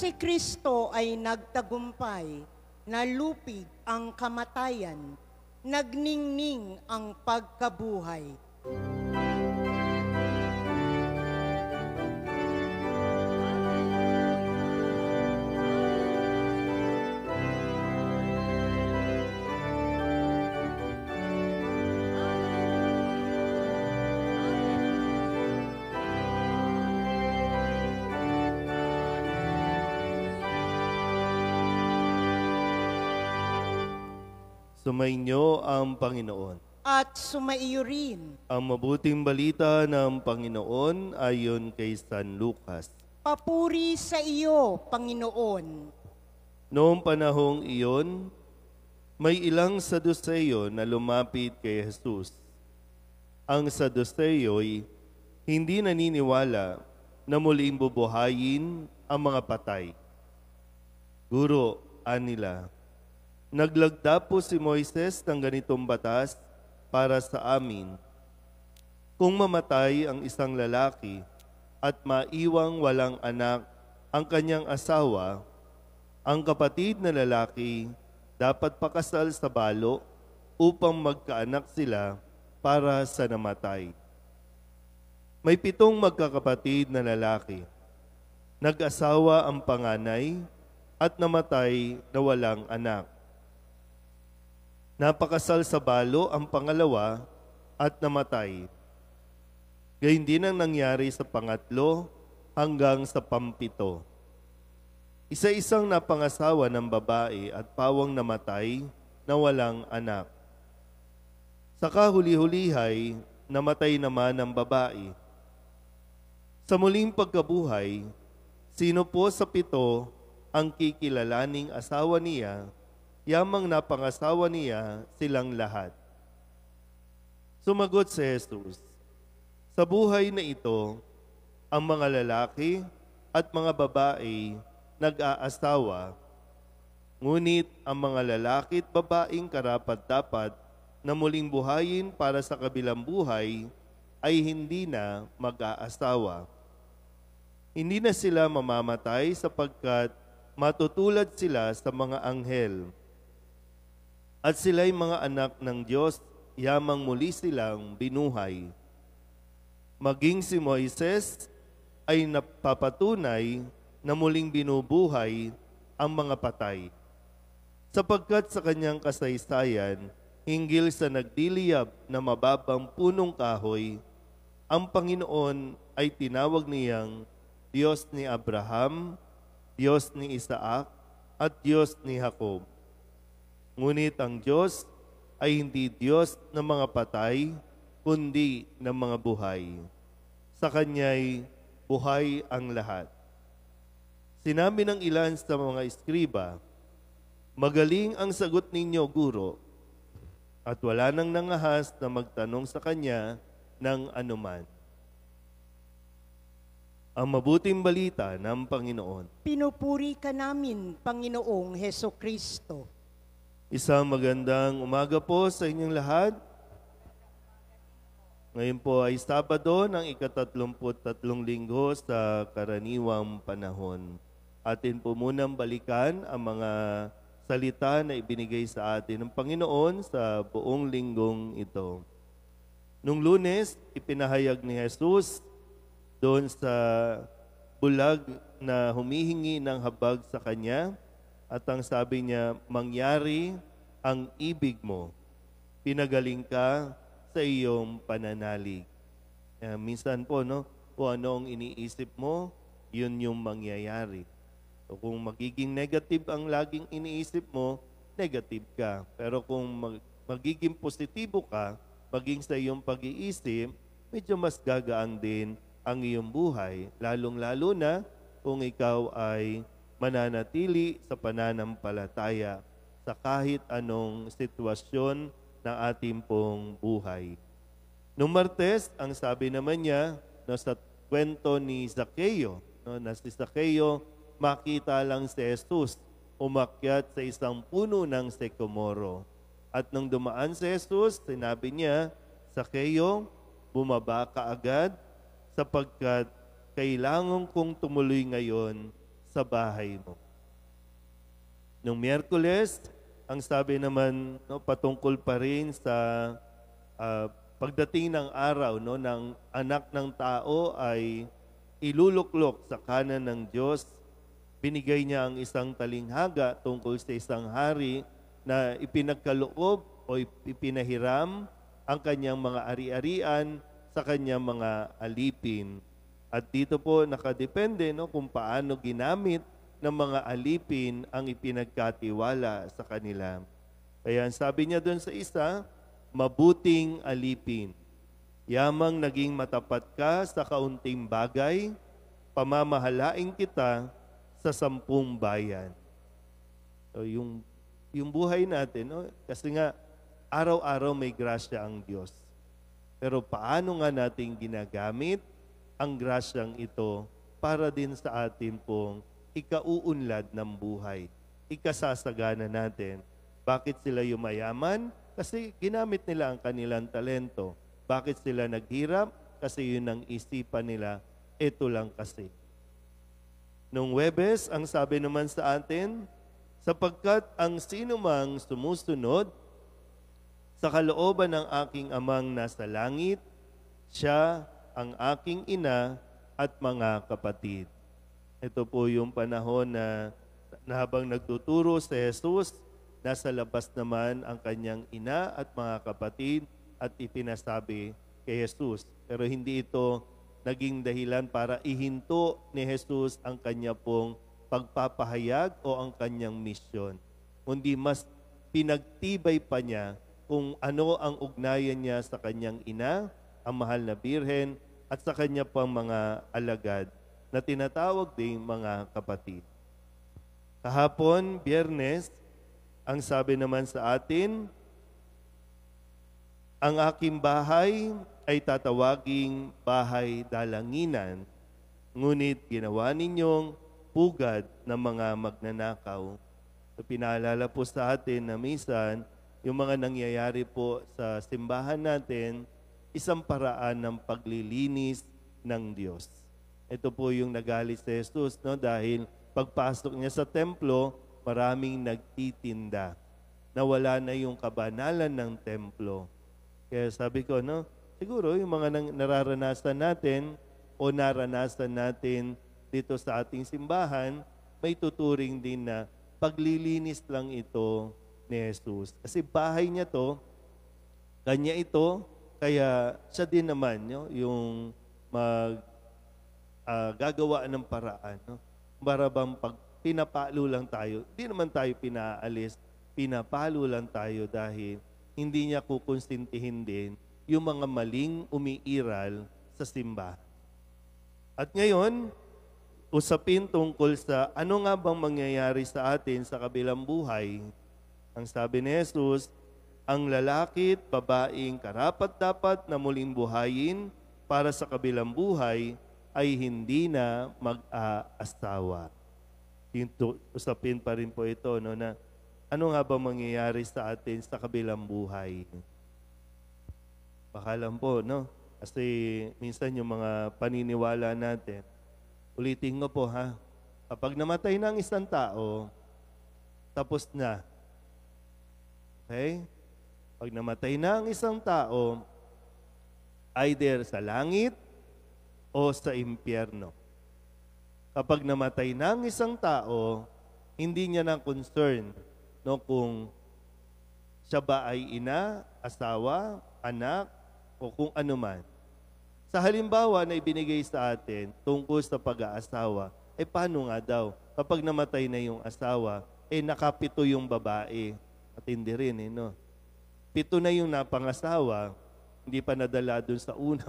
si Kristo ay nagtagumpay, nalupig ang kamatayan, nagningning ang pagkabuhay. Sumainyo ang Panginoon. At sumaiyo rin. Ang mabuting balita ng Panginoon ayon kay San Lucas. Papuri sa iyo, Panginoon. Noong panahong iyon, may ilang Saduseyo na lumapit kay Jesus. Ang Saduseyo'y hindi naniniwala na muling bubuhayin ang mga patay. Guro, anila, naglagda po si Moises ng ganitong batas para sa amin. Kung mamatay ang isang lalaki at maiwang walang anak ang kanyang asawa, ang kapatid na lalaki dapat pakasal sa balo upang magkaanak sila para sa namatay. May 7 magkakapatid na lalaki. Nag-asawa ang panganay at namatay na walang anak. Napakasal sa balo ang pangalawa at namatay. Gayun din ang nangyari sa pangatlo hanggang sa pampito. Isa-isang napangasawa ng babae at pawang namatay na walang anak. Sa kahuli-hulihay, namatay naman ang babae. Sa muling pagkabuhay, sino po sa 7 ang kikilalaning asawa niya? Yamang napangasawa niya silang lahat. Sumagot si Jesus, sa buhay na ito, ang mga lalaki at mga babae nag-aasawa, ngunit ang mga lalaki at babaeng karapat-dapat na muling buhayin para sa kabilang buhay ay hindi na mag-aasawa. Hindi na sila mamamatay sapagkat matutulad sila sa mga anghel. At sila'y mga anak ng Diyos, yamang muli silang binuhay. Maging si Moises ay napapatunay na muling binubuhay ang mga patay. Sapagkat sa kanyang kasaysayan, hinggil sa nagdiliyab na mababang punong kahoy, ang Panginoon ay tinawag niyang Diyos ni Abraham, Diyos ni Isaac, at Diyos ni Jacob. Ngunit ang Diyos ay hindi Diyos ng mga patay, kundi ng mga buhay. Sa Kanya'y buhay ang lahat. Sinabi ng ilan sa mga eskriba, magaling ang sagot ninyo, Guro, at wala nang nangahas na magtanong sa Kanya ng anuman. Ang mabuting balita ng Panginoon. Pinupuri ka namin, Panginoong Hesukristo. Isang magandang umaga po sa inyong lahat. Ngayon po ay Sabado ng ika-33 linggo sa karaniwang panahon. Atin po munang balikan ang mga salita na ibinigay sa atin ng Panginoon sa buong linggong ito. Nung Lunes, ipinahayag ni Jesus doon sa bulag na humihingi ng habag sa Kanya. At ang sabi niya, mangyari ang ibig mo. Pinagaling ka sa iyong pananalig. Minsan po, no, kung ano ang iniisip mo, yun yung mangyayari. So, kung magiging negative ang laging iniisip mo, negative ka. Pero kung magiging positibo ka, maging sa iyong pag-iisip, medyo mas gagaan din ang iyong buhay. Lalong-lalo na kung ikaw ay mananatili sa pananampalataya sa kahit anong sitwasyon ng ating pong buhay. Noong Martes, ang sabi naman niya sa kwento ni Zaccheo, na si Zaccheo makita lang si Jesus umakyat sa isang puno ng sycamore. At nung dumaan si Jesus, sinabi niya, Zaccheo, bumaba ka agad sapagkat kailangan kong tumuloy ngayon sa bahay mo. Nung Miyerkules, ang sabi naman patungkol pa rin sa pagdating ng araw ng anak ng tao ay iluluklok sa kanan ng Diyos. Binigay niya ang isang talinghaga tungkol sa isang hari na ipinagkaloob o ipinahiram ang kanyang mga ari-arian sa kanyang mga alipin. At dito po nakadepende kung paano ginamit ng mga alipin ang ipinagkatiwala sa kanila. Kaya sabi niya doon sa isa, mabuting alipin. Yamang naging matapat ka sa kaunting bagay, pamamahalain kita sa 10 bayan. So, yung buhay natin, kasi nga araw-araw may grasya ang Diyos. Pero paano nga natin ginagamit ang grasyang ito para din sa atin pong ikauunlad ng buhay, ikasasagana natin. Bakit sila yumayaman? Kasi ginamit nila ang kanilang talento. Bakit sila naghirap? Kasi yun ang isipan nila, ito lang kasi. Nung Huwebes, ang sabi naman sa atin, sapagkat ang sinumang sumusunod sa kalooban ng aking amang nasa langit, siya ang aking ina at mga kapatid. Ito po yung panahon na habang nagtuturo si Jesus, nasa labas naman ang kanyang ina at mga kapatid at ipinasabi kay Jesus. Pero hindi ito naging dahilan para ihinto ni Jesus ang kanya pong pagpapahayag o ang kanyang misyon. Kundi mas pinagtibay pa niya kung ano ang ugnayan niya sa kanyang ina, ang mahal na birhen, at sa kanya pang mga alagad na tinatawag ding mga kapatid. Kahapon, Biyernes, ang sabi naman sa atin, ang aking bahay ay tatawaging bahay dalanginan, ngunit ginawa ninyong pugad ng mga magnanakaw. So, pinaalala po sa atin na minsan, yung mga nangyayari po sa simbahan natin, isang paraan ng paglilinis ng Diyos. Ito po yung nagalit si Jesus, dahil pagpasok niya sa templo, maraming nagtitinda. Nawala na yung kabanalan ng templo. Kaya sabi ko, siguro yung mga nararanasan natin o naranasan natin dito sa ating simbahan, may tuturing din na paglilinis lang ito ni Jesus. Kasi bahay niya to, kanya ito, kaya siya din naman yung gagawa ng paraan. Para bang pag pinapalo lang tayo, hindi naman tayo pinaalis, pinapalo lang tayo dahil hindi niya kukonsintihin din yung mga maling umiiral sa simbahan. At ngayon, usapin tungkol sa ano nga bang mangyayari sa atin sa kabilang buhay. Ang sabi ni Jesus, ang lalaki at babaeng karapat-dapat na muling buhayin para sa kabilang buhay ay hindi na mag-aasawa. Usapin pa rin po ito, na ano nga ba mangyayari sa atin sa kabilang buhay? Baka lang po, Kasi minsan yung mga paniniwala natin, ulitin ko po kapag namatay na ang isang tao, tapos na. Okay? Pag namatay na ang isang tao, either sa langit o sa impyerno. Kapag namatay na ang isang tao, hindi niya na concern kung siya ba ay ina, asawa, anak, o kung ano man. Sa halimbawa na ibinigay sa atin tungkol sa pag-aasawa, paano nga daw? Kapag namatay na yung asawa, nakapito yung babae. At hindi rin, 7 na yung napangasawa, hindi pa nadala dun sa una,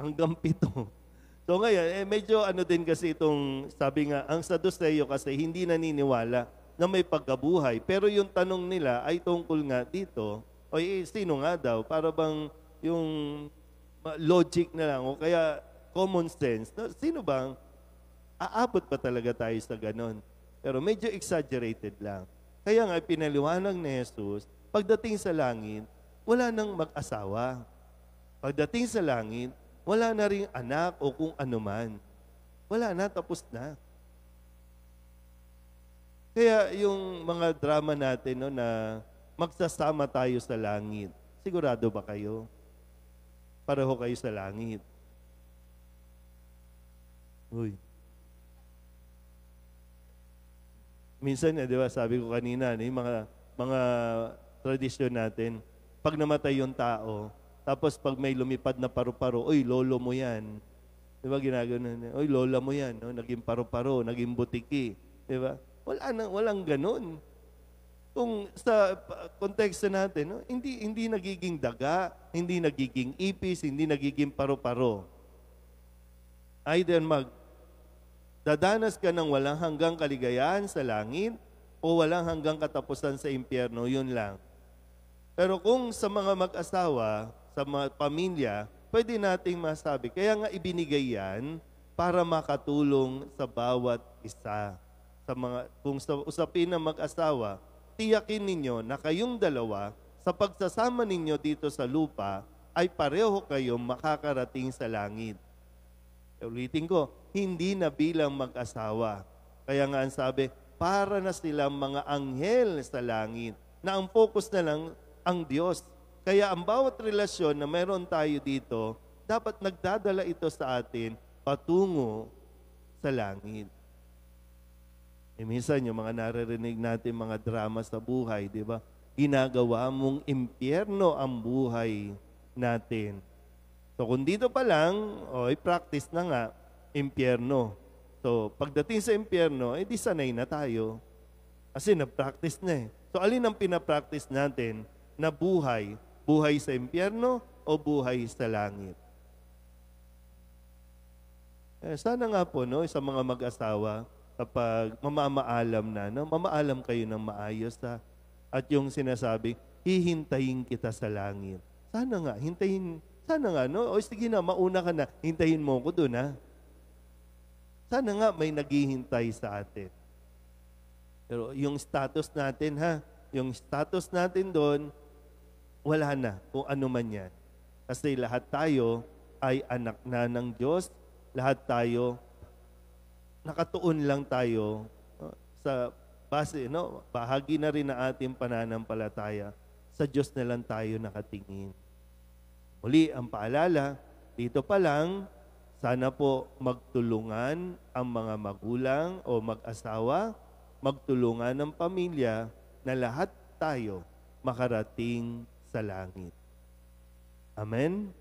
hanggang 7. So ngayon, medyo din kasi itong, sabi nga, ang Saduceo kasi hindi naniniwala na may pagkabuhay. Pero yung tanong nila ay tungkol nga dito, sino nga daw? Para bang yung logic na lang o kaya common sense. Sino bang aabot pa talaga tayo sa ganon? Pero medyo exaggerated lang. Kaya nga pinaliwanag ni Jesus, pagdating sa langit, wala nang mag-asawa. Pagdating sa langit, wala na ring anak o kung anuman. Wala na, tapos na. Kaya yung mga drama natin no, na magsasama tayo sa langit, sigurado ba kayo? Pareho kayo sa langit. Uy. Minsan, di ba, sabi ko kanina, yung mga tradisyon natin, pag namatay yung tao, tapos pag may lumipad na paru-paro, oy, lolo mo yan. Di ba, ginagano na, oy, lola mo yan, no? Naging paru-paro, naging butiki. Di ba? Walang ganun. Kung sa konteksto natin, no, hindi nagiging daga, hindi nagiging ipis, hindi nagiging paru-paro. Either dadanas ka ng walang hanggang kaligayahan sa langit o walang hanggang katapusan sa impyerno, yun lang. Pero kung sa mga mag-asawa, sa mga pamilya, pwede nating masabi, kaya nga ibinigay yan para makatulong sa bawat isa. Kung sa usapin ng mag-asawa, tiyakin ninyo na kayong dalawa, sa pagsasama ninyo dito sa lupa, ay pareho kayong makakarating sa langit. Ulitin ko, hindi na bilang mag-asawa. Kaya nga ang sabi, para na silang mga anghel sa langit, na ang focus na lang ang Diyos. Kaya ang bawat relasyon na meron tayo dito, dapat nagdadala ito sa atin patungo sa langit. Minsan yung mga naririnig natin mga drama sa buhay, di ba? Ginagawa mong impyerno ang buhay natin. So kung dito pa lang, i-practice na nga, impyerno. So pagdating sa impyerno, di sanay na tayo. Kasi na-practice na eh. So alin ang pinapractice natin na buhay? Buhay sa impyerno o buhay sa langit? Sana nga po, no, sa mga mag-asawa, kapag mamaalam na, no, mamaalam kayo ng maayos ha? At yung sinasabi, hihintayin kita sa langit. Sana nga, no? O sige na, mauna ka na, hintayin mo ko doon ha? Sana nga may naghihintay sa atin. Pero yung status natin ha, yung status natin doon, wala na kung ano man yan. Kasi lahat tayo ay anak na ng Diyos, lahat tayo nakatuon lang tayo sa base, no? Bahagi na rin na ating pananampalataya. Sa Diyos na lang tayo nakatingin. Muli, ang paalala, dito pa lang, sana po magtulungan ang mga magulang o mag-asawa, magtulungan ng pamilya na lahat tayo makarating sa langit. Amen?